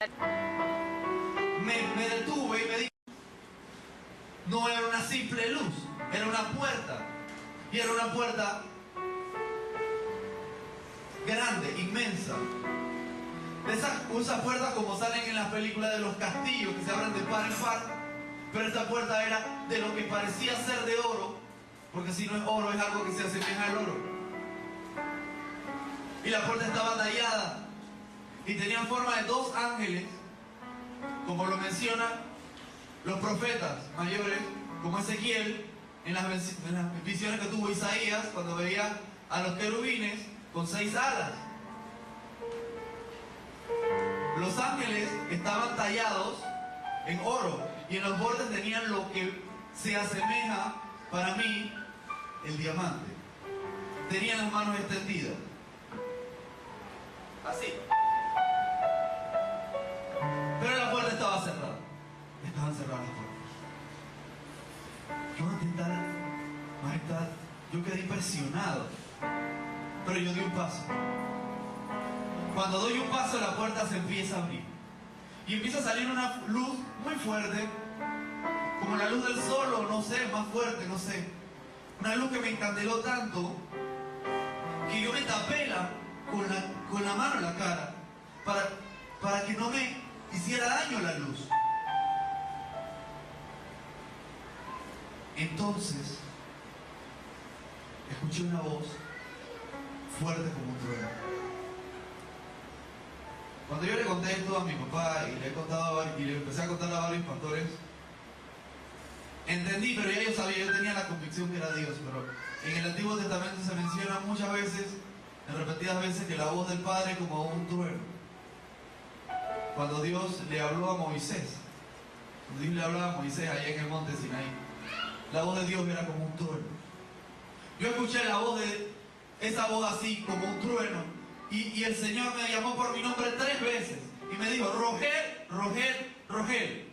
Me detuve y me di. No era una simple luz, era una puerta. Y era una puerta grande, inmensa. De esas puertas como salen en las películas de los castillos que se abren de par en par. Pero esta puerta era de lo que parecía ser de oro, porque si no es oro es algo que se asemeja al oro. Y la puerta estaba tallada y tenía forma de dos ángeles, como lo mencionan los profetas mayores, como Ezequiel, en las visiones que tuvo Isaías, cuando veía a los querubines con 6 alas. Los ángeles estaban tallados en oro y en los bordes tenían lo que se asemeja, para mí, el diamante. Tenían las manos extendidas. Así. Pero la puerta estaba cerrada. Estaban cerradas las puertas. Yo ante tal majestad, yo quedé impresionado. Pero yo di un paso. Cuando doy un paso, la puerta se empieza a abrir. Y empieza a salir una luz muy fuerte, como la luz del sol, o no sé, más fuerte, no sé. Una luz que me encandeló tanto que yo me tapé con la mano en la cara para que no me hiciera daño la luz. Entonces escuché una voz fuerte como un trueno. Cuando yo le conté esto a mi papá y le empecé a contar a varios pastores, entendí, pero ya yo sabía, yo tenía la convicción que era Dios. Pero en el Antiguo Testamento se menciona muchas veces, en repetidas veces, que la voz del Padre como un trueno. Cuando Dios le habló a Moisés, cuando Dios le hablaba a Moisés allá en el monte Sinaí, la voz de Dios era como un trueno. Yo escuché esa voz así, como un trueno, y el Señor me llamó por mi nombre 3 veces y me dijo: Rogel, Rogel, Rogel,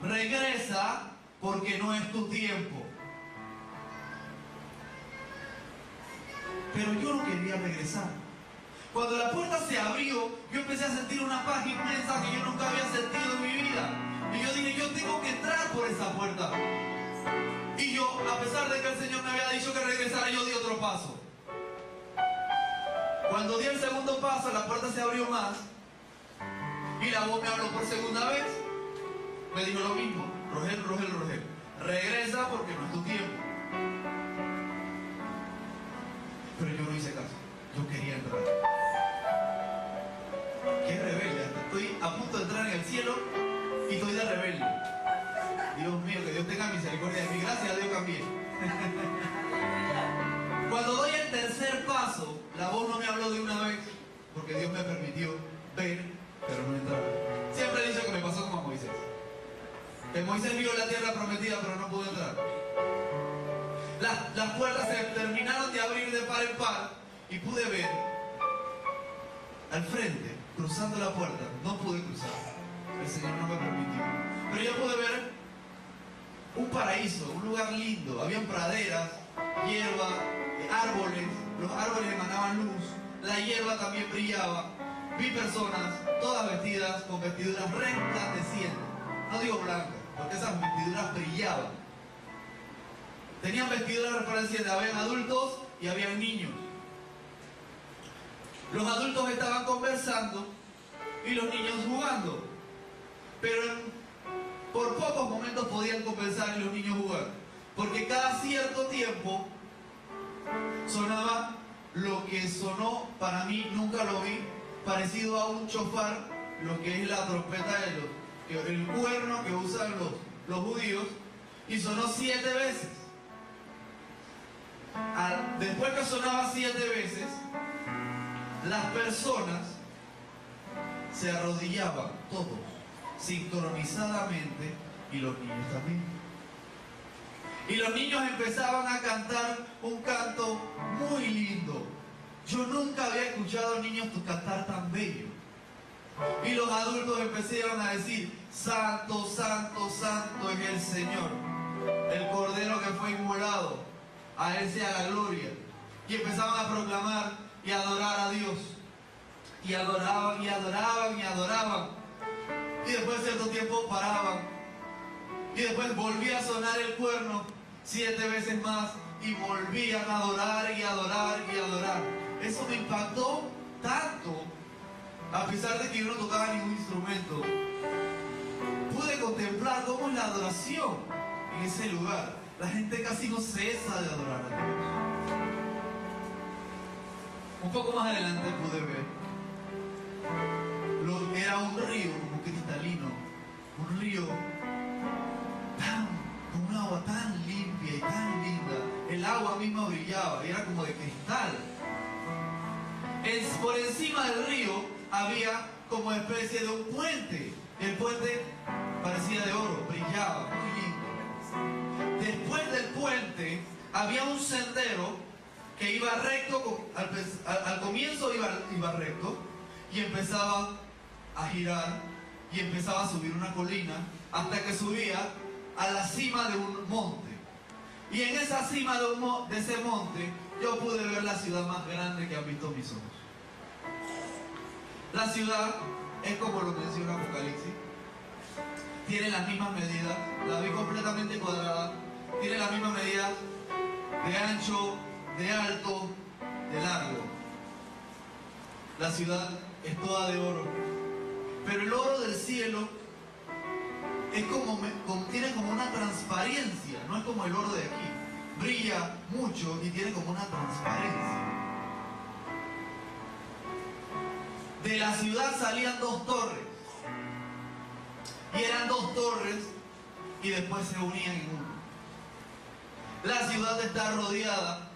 regresa porque no es tu tiempo. Pero yo no quería regresar. Cuando la puerta se abrió, yo empecé a sentir una paz inmensa que yo nunca había sentido en mi vida. Y yo dije: yo tengo que entrar por esa puerta. Y yo, a pesar de que el Señor me había dicho que regresara, yo di otro paso. Cuando di el segundo paso, la puerta se abrió más y la voz me habló por segunda vez. Me dijo lo mismo: Rogel, Rogel, Rogel, regresa porque no es tu tiempo. Pero yo no hice caso. Yo quería entrar. Qué rebelde. Estoy a punto de entrar en el cielo y estoy de rebelde. Dios mío, que Dios tenga misericordia de mí. Gracias a Dios cambié. Cuando doy el tercer paso, la voz no me habló de una vez, porque Dios me permitió ver, pero no entrar. Siempre dice que me pasó como a Moisés. Que Moisés vio la tierra prometida, pero no pudo entrar. Las puertas se terminaron de abrir de par en par y pude ver al frente, cruzando la puerta. No pude cruzar, el Señor no me permitió. Pero yo pude ver un paraíso, un lugar lindo. Habían praderas, hierba, árboles. Los árboles emanaban luz, la hierba también brillaba. Vi personas, todas vestidas con vestiduras resplandecientes. No digo blancas, porque esas vestiduras brillaban. Tenían vestiduras resplandecientes, habían adultos y habían niños. Los adultos estaban conversando y los niños jugando. Pero por pocos momentos podían conversar y los niños jugar. Porque cada cierto tiempo sonaba lo que sonó, para mí nunca lo vi, parecido a un shofar, lo que es la trompeta el cuerno que usan los judíos, y sonó 7 veces. Después que sonaba 7 veces, las personas se arrodillaban, todos, sincronizadamente, y los niños también. Y los niños empezaban a cantar un canto muy lindo. Yo nunca había escuchado a niños cantar tan bello. Y los adultos empezaron a decir: Santo, Santo, Santo es el Señor, el Cordero que fue inmolado, a Él sea la gloria. Y empezaban a proclamar y adorar a Dios. Y adoraban y adoraban y adoraban. y después de cierto tiempo paraban, y después volvía a sonar el cuerno 7 veces más, y volvían a adorar y adorar y adorar. Eso me impactó tanto, a pesar de que yo no tocaba ningún instrumento. Pude contemplar cómo es la adoración en ese lugar. La gente casi no cesa de adorar a Dios. Un poco más adelante pude ver, era un río como cristalino, un río con un agua tan limpia y tan linda. El agua misma brillaba, era como de cristal. Por encima del río había como especie de un puente. El puente parecía de oro, brillaba, muy lindo. Después del puente había un sendero que iba recto, al comienzo iba recto, y empezaba a girar, y empezaba a subir una colina, hasta que subía a la cima de un monte. Y en esa cima de ese monte, yo pude ver la ciudad más grande que han visto mis ojos. La ciudad es como lo menciona Apocalipsis. Tiene las mismas medidas, la vi completamente cuadrada, tiene las mismas medidas de ancho, de alto, de largo. La ciudad es toda de oro, pero el oro del cielo es tiene como una transparencia, no es como el oro de aquí. Brilla mucho y tiene como una transparencia. De la ciudad salían 2 torres, y eran 2 torres y después se unían en uno. La ciudad está rodeada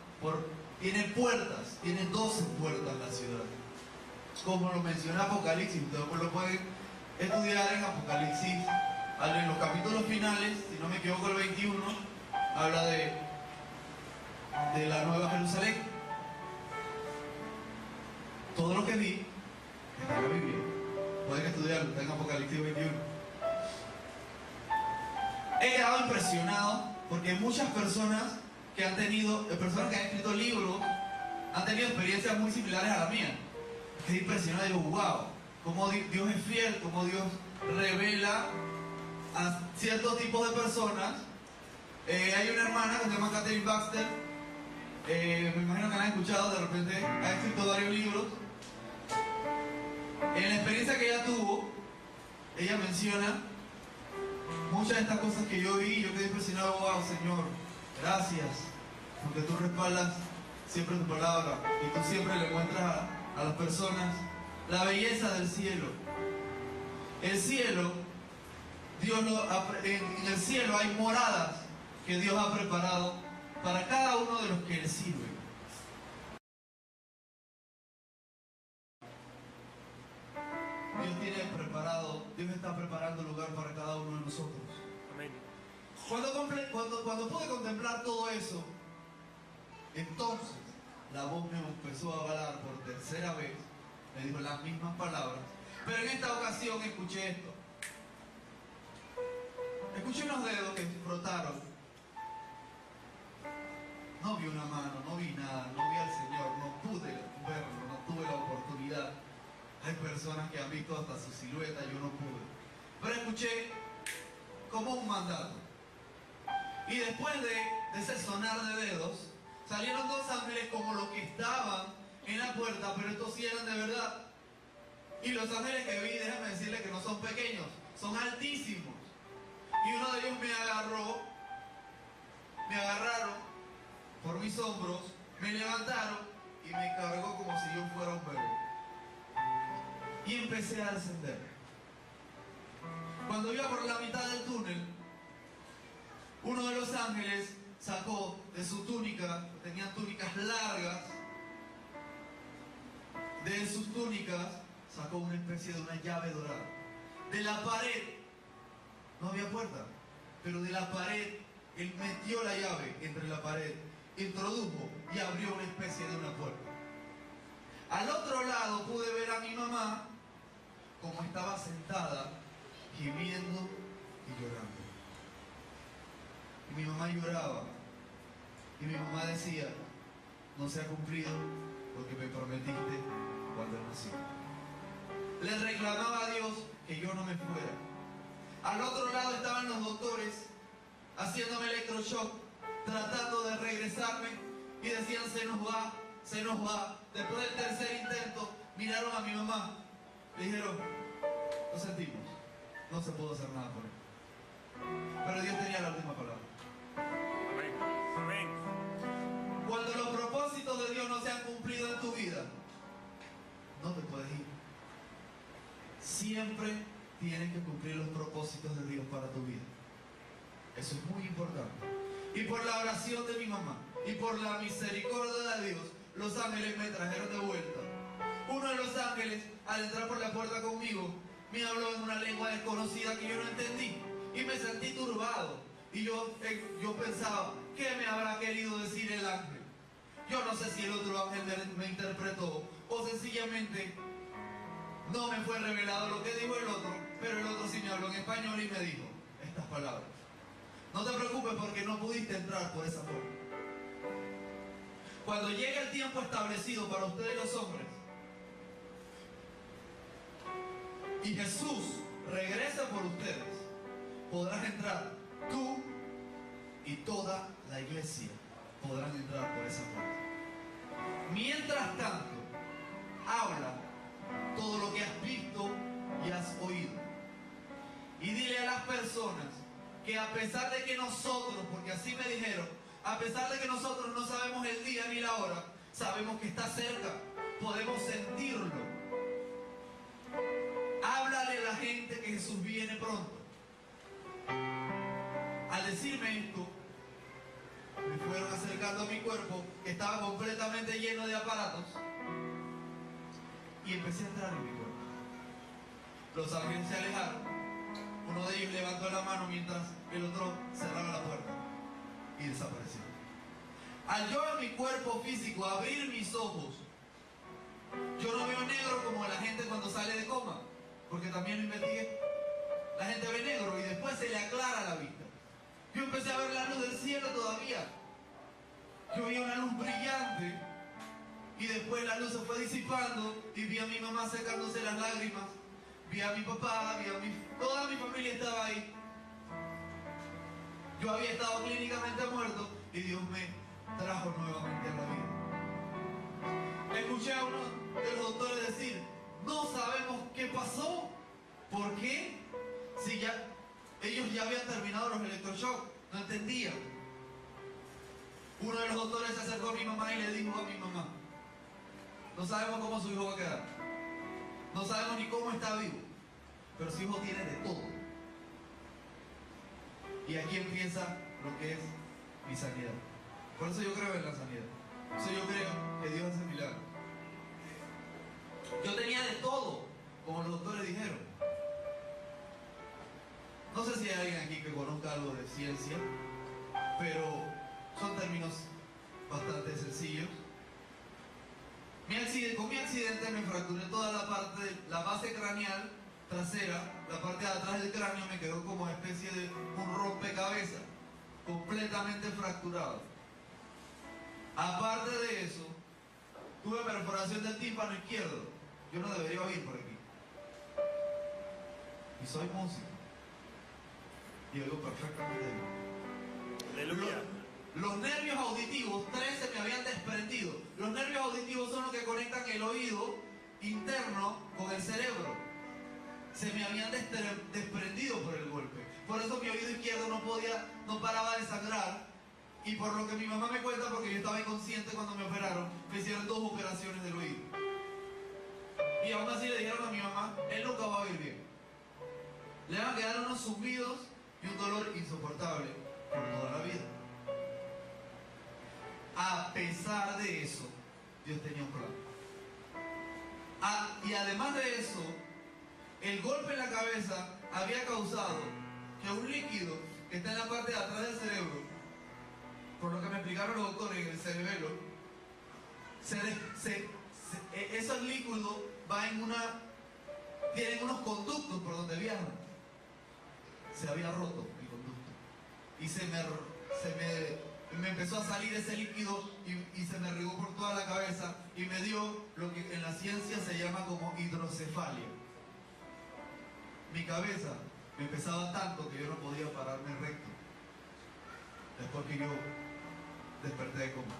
tiene puertas, tiene 12 puertas la ciudad. Como lo menciona Apocalipsis, ustedes lo pueden estudiar en Apocalipsis, en los capítulos finales, si no me equivoco el 21, habla de la Nueva Jerusalén. Todo lo que vi está en la Biblia. Pueden estudiarlo, está en Apocalipsis 21. He quedado impresionado porque muchas personas que han escrito libros, han tenido experiencias muy similares a la mía. Quedé impresionado y digo, wow, cómo Dios es fiel, cómo Dios revela a ciertos tipos de personas. Hay una hermana que se llama Catherine Baxter, me imagino que la han escuchado, de repente ha escrito varios libros. En la experiencia que ella tuvo, ella menciona muchas de estas cosas que yo vi. Yo quedé impresionado. Wow, Señor, gracias, porque tú respaldas siempre tu palabra y tú siempre le muestras a las personas la belleza del cielo. El cielo, en el cielo hay moradas que Dios ha preparado para cada uno de los que le sirven. Dios está preparando lugar para cada uno de nosotros. Amén. Cuando pude contemplar todo eso, entonces la voz me empezó a hablar por tercera vez, me dijo las mismas palabras, pero en esta ocasión escuché esto. Escuché unos dedos que frotaron. No vi una mano, no vi nada, no vi al Señor, no pude verlo, no tuve la oportunidad. Hay personas que han visto hasta su silueta, yo no pude. Pero escuché como un mandato. Y después de ese sonar de dedos, salieron 2 ángeles como los que estaban en la puerta, pero estos sí eran de verdad. Y los ángeles que vi, déjame decirles que no son pequeños, son altísimos. Y uno de ellos me agarraron por mis hombros, me levantaron y me cargó como si yo fuera un bebé. Y empecé a descender. Cuando iba por la mitad del túnel, uno de los ángeles sacó de su túnica, tenían túnicas largas, de sus túnicas sacó una especie de una llave dorada. De la pared, no había puerta, pero de la pared, él metió la llave entre la pared, introdujo y abrió una especie de una puerta. Al otro lado pude ver a mi mamá como estaba sentada, gimiendo y llorando. Y mi mamá lloraba. Y mi mamá decía, no se ha cumplido lo que me prometiste cuando nací. Le reclamaba a Dios que yo no me fuera. Al otro lado estaban los doctores haciéndome electroshock, tratando de regresarme y decían se nos va, se nos va. Después del tercer intento miraron a mi mamá, le dijeron, lo sentimos, no se pudo hacer nada por él. Pero Dios tenía la última palabra. Amén. Amén. Cuando los propósitos de Dios no se han cumplido en tu vida, no te puedes ir. Siempre tienes que cumplir los propósitos de Dios para tu vida. Eso es muy importante. Y por la oración de mi mamá y por la misericordia de Dios, los ángeles me trajeron de vuelta. Uno de los ángeles, al entrar por la puerta conmigo, me habló en una lengua desconocida que yo no entendí. Y me sentí turbado. Y yo pensaba, ¿qué me habrá querido decir el ángel? Yo no sé si el otro ángel me interpretó o sencillamente no me fue revelado lo que dijo el otro, pero el otro sí me habló en español y me dijo estas palabras. No te preocupes porque no pudiste entrar por esa forma. Cuando llegue el tiempo establecido para ustedes los hombres y Jesús regresa por ustedes, podrás entrar tú y toda la iglesia podrán entrar por esa puerta. Mientras tanto, habla todo lo que has visto y has oído. Y dile a las personas que a pesar de que nosotros, porque así me dijeron, a pesar de que nosotros no sabemos el día ni la hora, sabemos que está cerca, podemos sentirlo. Háblale a la gente que Jesús viene pronto. Al decirme esto, me fueron acercando a mi cuerpo, que estaba completamente lleno de aparatos, y empecé a entrar en mi cuerpo. Los ángeles se alejaron. Uno de ellos levantó la mano mientras el otro cerraba la puerta y desapareció. Al yo en mi cuerpo físico abrir mis ojos, yo no veo negro como la gente cuando sale de coma, porque también lo investigué. La gente ve negro y después se le aclara la vista. Yo empecé a ver la luz del cielo todavía. Yo veía una luz brillante y después la luz se fue disipando y vi a mi mamá secándose las lágrimas. Vi a mi papá, toda mi familia estaba ahí. Yo había estado clínicamente muerto y Dios me trajo nuevamente a la vida. Escuché a uno de los doctores decir, no sabemos qué pasó. ¿Por qué? Si ya ellos ya habían terminado los electroshocks, no entendían. Uno de los doctores se acercó a mi mamá y le dijo a mi mamá, no sabemos cómo su hijo va a quedar. No sabemos ni cómo está vivo, pero su hijo tiene de todo. Y aquí empieza lo que es mi sanidad. Por eso yo creo en la sanidad. Por eso yo creo que Dios hace milagros. Yo tenía de todo, como los doctores dijeron. No sé si hay alguien aquí que conozca algo de ciencia, pero son términos bastante sencillos. Con mi accidente me fracturé toda la parte de la base craneal trasera, la parte de atrás del cráneo me quedó como especie de un rompecabezas, completamente fracturado. Aparte de eso, tuve perforación del tímpano izquierdo. Yo no debería oír por aquí. Y soy músico. Y oigo perfectamente bien. Aleluya. Los nervios auditivos, 3 se me habían desprendido. Los nervios auditivos son los que conectan el oído interno con el cerebro. Se me habían desprendido por el golpe. Por eso mi oído izquierdo no paraba de sangrar. Y por lo que mi mamá me cuenta, porque yo estaba inconsciente cuando me operaron, me hicieron 2 operaciones del oído. Y aún así le dijeron a mi mamá, él nunca va a oír bien. Le van a quedar unos zumbidos y un dolor insoportable por toda la vida. A pesar de eso, Dios tenía un plan. Y además de eso, el golpe en la cabeza había causado que un líquido que está en la parte de atrás del cerebro, por lo que me explicaron los doctores en el cerebelo, esos líquidos tienen unos conductos por donde viajan. Se había roto el conducto y me empezó a salir ese líquido y se me regó por toda la cabeza y me dio lo que en la ciencia se llama como hidrocefalia. Mi cabeza me pesaba tanto que yo no podía pararme recto. Después que yo desperté de coma.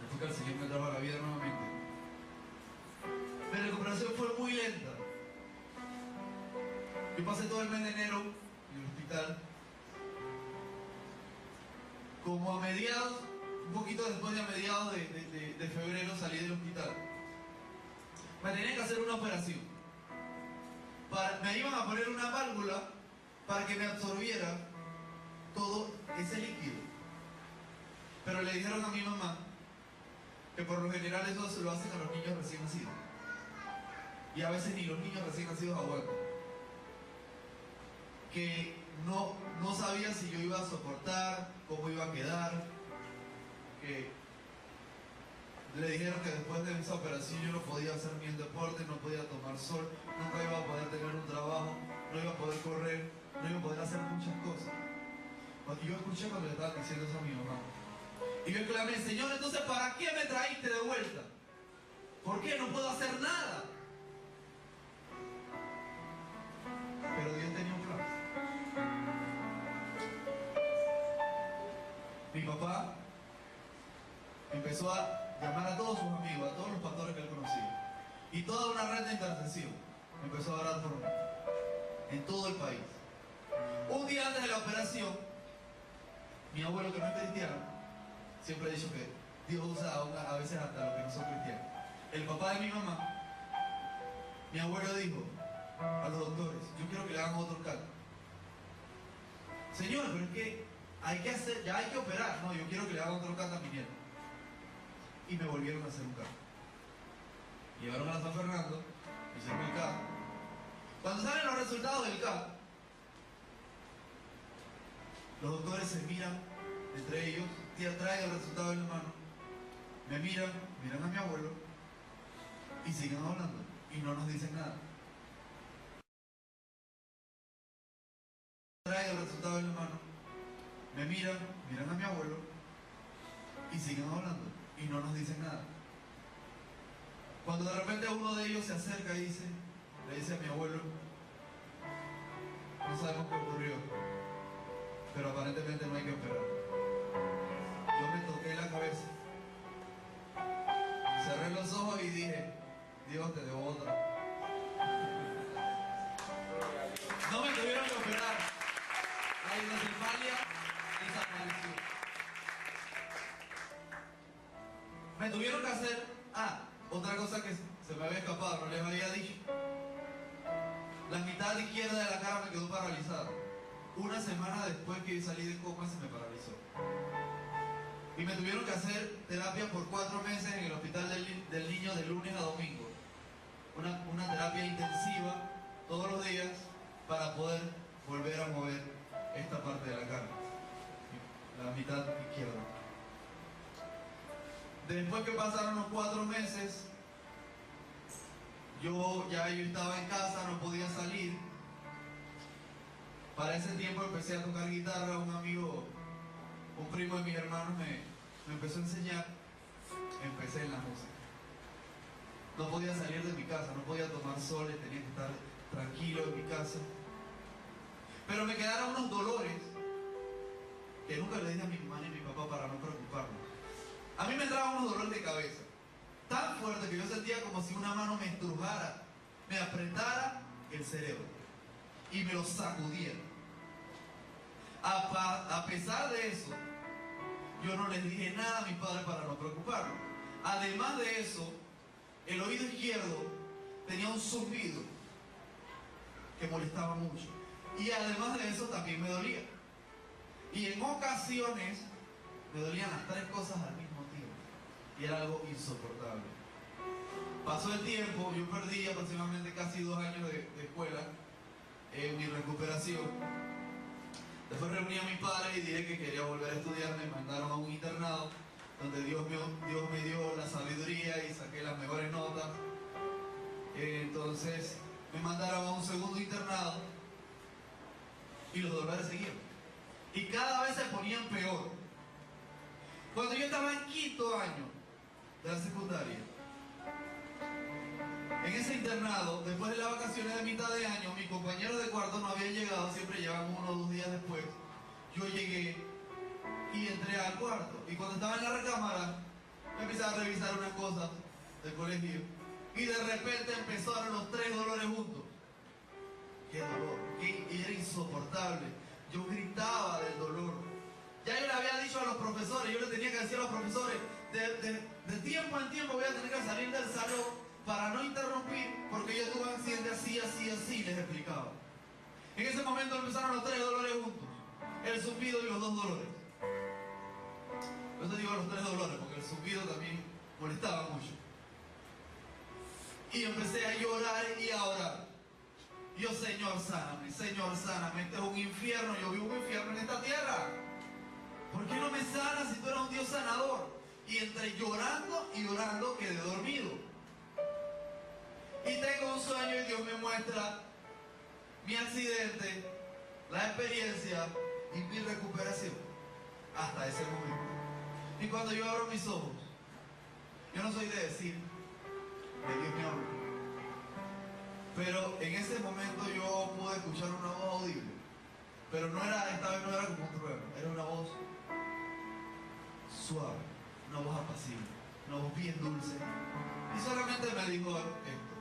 Después que el Señor me trajo a la vida nuevamente. Mi recuperación fue muy lenta. Yo pasé todo el mes de enero en el hospital. Como a mediados, un poquito después de a mediados de febrero salí del hospital. Me tenían que hacer una operación. Me iban a poner una válvula para que me absorbiera todo ese líquido. Pero le dijeron a mi mamá que por lo general eso se lo hacen a los niños recién nacidos. Y a veces ni los niños recién nacidos aguantan. Que no sabía si yo iba a soportar, cómo iba a quedar. Que le dijeron que después de esa operación yo no podía hacer ni el deporte, no podía tomar sol, nunca iba a poder tener un trabajo, no iba a poder correr, no iba a poder hacer muchas cosas. Porque yo escuché cuando le estaban diciendo eso a mi mamá. Y yo exclamé: Señor, entonces ¿para qué me traíste de vuelta? ¿Por qué no puedo hacer nada? Pero Dios tenía un plan. Mi papá empezó a llamar a todos sus amigos, a todos los pastores que él conocía, y toda una red de intercesión empezó a orar por mí en todo el país. Un día antes de la operación, mi abuelo, que no es cristiano, siempre ha dicho que Dios usa a veces hasta los que no son cristianos. El papá de mi mamá, mi abuelo dijo a los doctores: yo quiero que le hagan otro cálculo. Señor, pero es que hay que hacer, ya hay que operar. No, yo quiero que le hagan otro cálculo a mi nieto. Y me volvieron a hacer un cálculo. Llevaron a San Fernando, hicieron el cálculo. Cuando salen los resultados del cálculo, los doctores se miran entre ellos, traen el resultado en la mano, me miran a mi abuelo y siguen hablando y no nos dicen nada. Traen el resultado en la mano, me miran a mi abuelo y siguen hablando y no nos dicen nada. Cuando de repente uno de ellos se acerca y le dice a mi abuelo: no sabemos qué ocurrió, pero aparentemente no hay que operar. Yo me toqué la cabeza, cerré los ojos y dije: Dios, te debo otra. No me tuvieron que operar. La hidrocefalia desapareció. Me tuvieron que hacer, otra cosa que se me había escapado, no les había dicho. La mitad izquierda de la cara me quedó paralizada. Una semana después que salí de coma se me paralizó. Y me tuvieron que hacer terapia por 4 meses en el hospital del niño de lunes a domingo. Una terapia intensiva todos los días para poder volver a mover esta parte de la cara, la mitad izquierda. Después que pasaron los 4 meses, yo estaba en casa, no podía salir. Para ese tiempo empecé a tocar guitarra. Un amigo, un primo de mis hermanos me empezó a enseñar. Empecé en la música. No podía salir de mi casa, no podía tomar sol, tenía que estar tranquilo en mi casa. Pero me quedaron unos dolores que nunca le dije a mi mamá ni a mi papá para no preocuparme. A mí me entraban unos dolores de cabeza tan fuertes que yo sentía como si una mano me estrujara, me apretara el cerebro y me lo sacudiera. A pesar de eso, yo no les dije nada a mis padres para no preocuparlos. Además de eso, el oído izquierdo tenía un zumbido que molestaba mucho. Y además de eso también me dolía. Y en ocasiones me dolían las 3 cosas al mismo tiempo. Y era algo insoportable. Pasó el tiempo, yo perdí aproximadamente casi 2 años de escuela en mi recuperación. Después reuní a mis padres y dije que quería volver a estudiar. Me mandaron a un internado donde Dios me dio la sabiduría y saqué las mejores notas. Entonces me mandaron a un segundo internado y los dolores seguían. Y cada vez se ponían peor. Cuando yo estaba en 5º año de la secundaria, en ese internado, después de las vacaciones de mitad de año, mis compañeros de cuarto no habían llegado papás siempre llegan 1 o 2 días después, yo llegué y entré al cuarto. Y cuando estaba en la recámara, empecé a revisar unas cosas del colegio. Y de repente empezaron los 3 dolores juntos. ¡Qué dolor! Que era insoportable. Yo gritaba del dolor. Ya yo le había dicho a los profesores, yo le tenía que decir a los profesores, de tiempo en tiempo voy a tener que salir del salón para no interrumpir, porque yo tuve un accidente así, les explicaba. En ese momento empezaron los 3 dolores juntos, el zumbido y los 2 dolores. Por eso digo los 3 dolores, porque el zumbido también molestaba mucho. Y empecé a llorar y a orar. Yo, Señor, sáname, este es un infierno, yo vivo un infierno en esta tierra. ¿Por qué no me sanas si tú eres un Dios sanador? Y entre llorando y orando quedé dormido. Y tengo un sueño y Dios me muestra mi accidente, la experiencia y mi recuperación hasta ese momento. Y cuando yo abro mis ojos, yo no soy de decir que Dios me habla, pero en ese momento yo pude escuchar una voz audible, pero esta vez no era como un trueno, era una voz suave, una voz apacible, una voz bien dulce, y solamente me dijo esto: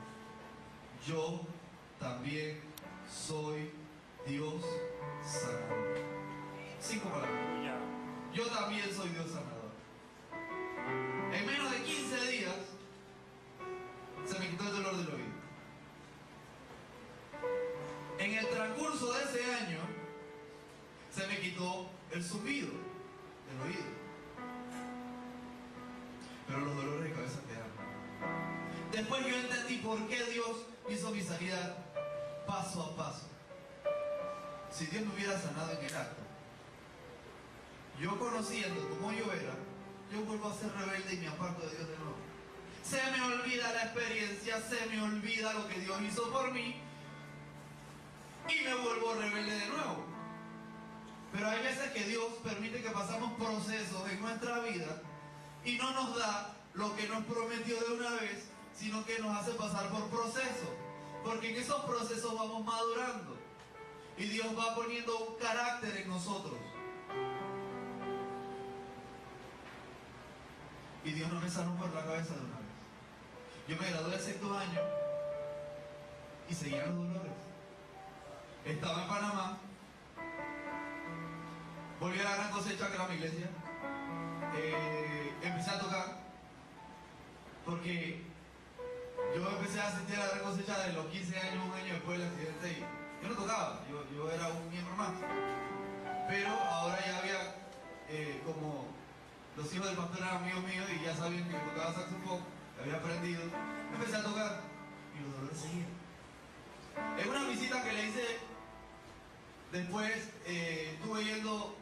yo también soy Dios sanador. 5 palabras. Yo también soy Dios sanador. En menos de 15 días se me quitó el dolor del oído. En el transcurso de ese año se me quitó el zumbido del oído. Pero los dolores de cabeza quedaron. Después yo entendí por qué Dios hizo mi sanidad paso a paso. Si Dios me hubiera sanado en el acto, yo conociendo cómo yo era, yo vuelvo a ser rebelde y me aparto de Dios de nuevo. Se me olvida la experiencia, se me olvida lo que Dios hizo por mí y me vuelvo rebelde de nuevo. Pero hay veces que Dios permite que pasamos procesos en nuestra vida y no nos da lo que nos prometió de una vez, sino que nos hace pasar por procesos, porque en esos procesos vamos madurando y Dios va poniendo un carácter en nosotros. Y Dios no me sanó por la cabeza de una vez. Yo me gradué el 6º año y seguían los dolores. Estaba en Panamá, volví a la Gran Cosecha, que era mi iglesia. Empecé a tocar porque yo empecé a asistir a la Gran Cosecha de los 15 años, un año después del accidente, y yo no tocaba, yo era un miembro más. Pero ahora ya había como los hijos del pastor eran amigos míos y ya sabían que yo tocaba saxofón, había aprendido. Empecé a tocar y los dolores seguían. En una visita que le hice después, estuve yendo,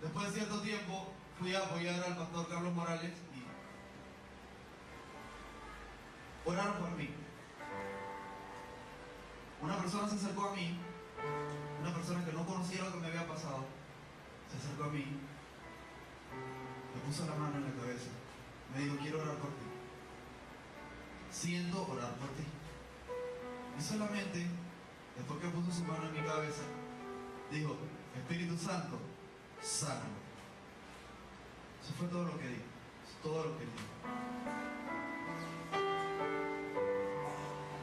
después de cierto tiempo, fui a apoyar al pastor Carlos Morales y oraron por mí. Una persona se acercó a mí, una persona que no conocía lo que me había pasado, se acercó a mí, me puso la mano en la cabeza, me dijo: quiero orar por ti, siento orar por ti. Y solamente después que puso su mano en mi cabeza, dijo: Espíritu Santo, sáname. Eso fue todo lo que dijo, todo lo que dijo.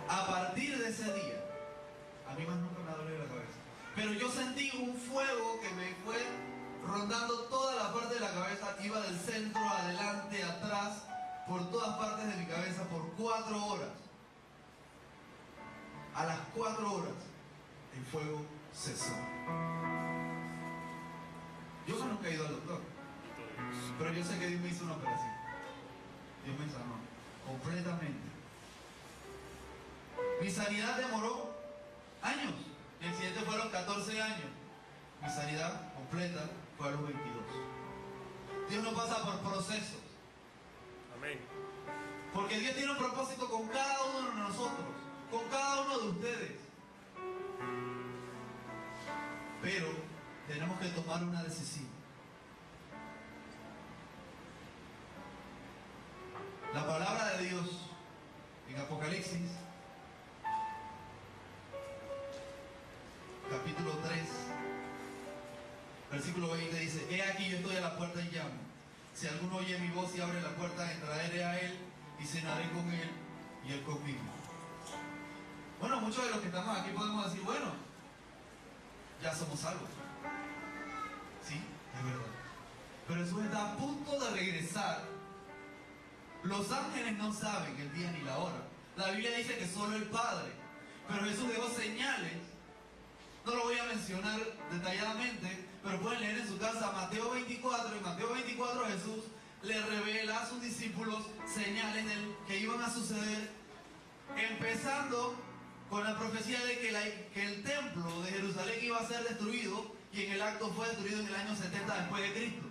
A partir de ese día, a mí más nunca me dolió la cabeza, pero yo sentí un fuego que me fue rondando toda la parte de la cabeza, iba del centro, adelante, atrás, por todas partes de mi cabeza por 4 horas. A las 4 horas, el fuego cesó. Yo nunca he ido al doctor, pero yo sé que Dios me hizo una operación. Dios me sanó completamente. Mi sanidad demoró años. Mi accidente fue a los 14 años. Mi sanidad completa fue a los 22. Dios no pasa por procesos. Amén. Porque Dios tiene un propósito con cada uno de nosotros, con cada uno de ustedes. Pero tenemos que tomar una decisión. La palabra de Dios en Apocalipsis, capítulo 3, Versículo 20 dice, he aquí yo estoy a la puerta y llamo. Si alguno oye mi voz y abre la puerta, entraré a él y cenaré con él y él conmigo. Bueno, muchos de los que estamos aquí podemos decir, bueno, ya somos salvos. Sí, es verdad. Pero Jesús está a punto de regresar. Los ángeles no saben el día ni la hora. La Biblia dice que solo el Padre. Pero Jesús dejó señales. No lo voy a mencionar detalladamente, pero pueden leer en su casa Mateo 24. En Mateo 24 Jesús le revela a sus discípulos señales que iban a suceder, empezando con la profecía de que el templo de Jerusalén iba a ser destruido, y en el acto fue destruido en el año 70 después de Cristo.